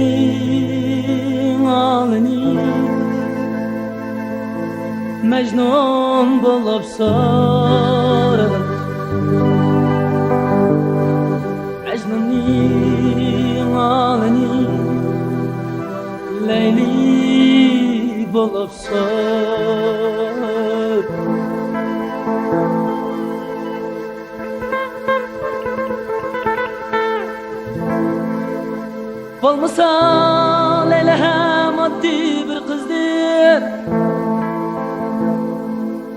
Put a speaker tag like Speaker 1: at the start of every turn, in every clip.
Speaker 1: Leyli'nin alını Mecnun bulup sorar Mecnun'un alını Leyli bulup sorar Olmasa Leyla hem addi bir kızdır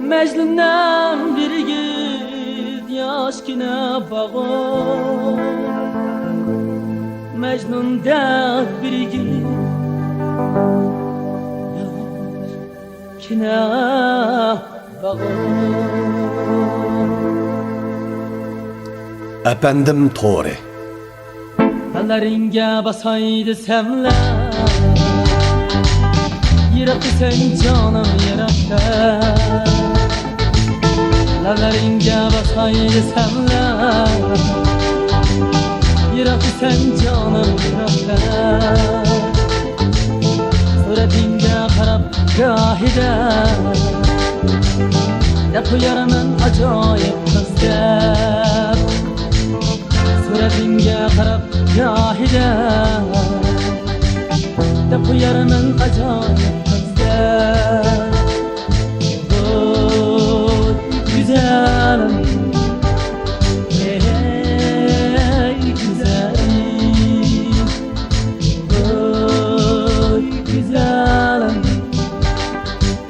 Speaker 1: Mecnun'dan bir git yaşkine bağır Mecnun'dan bir git yaşkine bağır
Speaker 2: Efendim Tori
Speaker 1: Elleringe basaydı semler Yıraktı sen canım yırakta Elleringe basaydı semler Yıraktı sen canım yırakta Suretinge karab gahide Depo yarımın acayip kızdır Suretinge karab Yahide Depo yarımın acayip kızdır Oy güzelim Ey güzelim Oy güzelim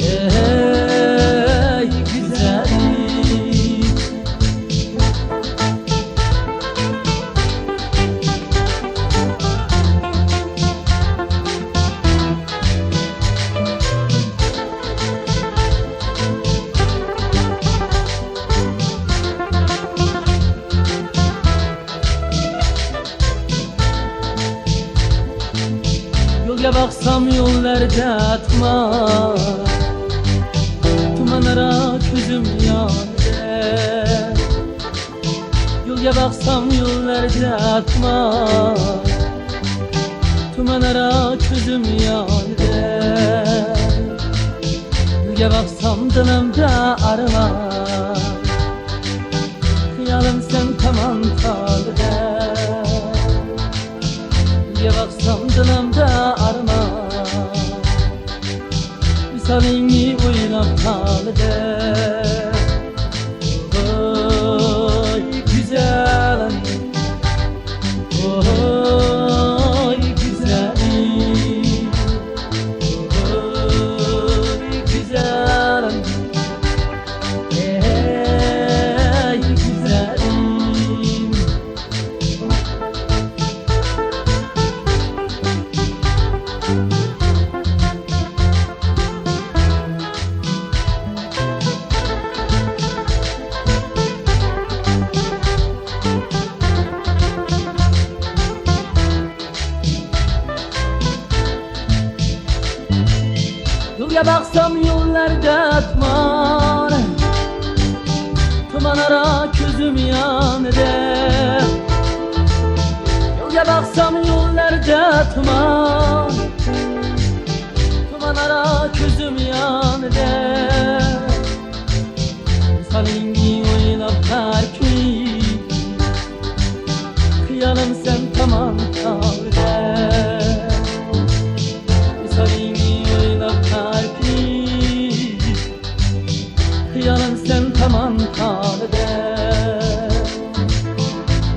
Speaker 1: Ey güzelim Yolga baksam yollarda tuman Tumanlara gözüm yandı Yolga baksam yollarda tuman Tumanlara gözüm yandı Yolga baksam dilimde arılar Hıyalım sen tamam kaldı Yolga baksam dilimde arılar Misalini oylap kaldı Oy güzelim Oy güzelim Oy güzelim Ey güzelim Yolga baksam yollarda tuman Tumanlara gözüm yandı Yolga baksam yollarda tuman Tumanlara gözüm yandı Misalini oylap karki Kıyalım sen tamam kaldı Misalini oylap karki Kıyalım sen tamam kaldı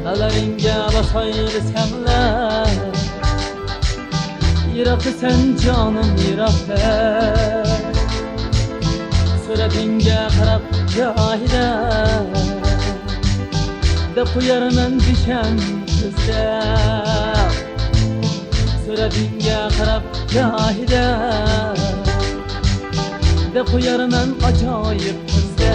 Speaker 1: Elleringe basaydı semler Yıraktı sen canım yıraktı Suretinge karab Cahide de koyarman dişem kızda Suratınga qarab Cahide de koyarman ajoyib kızda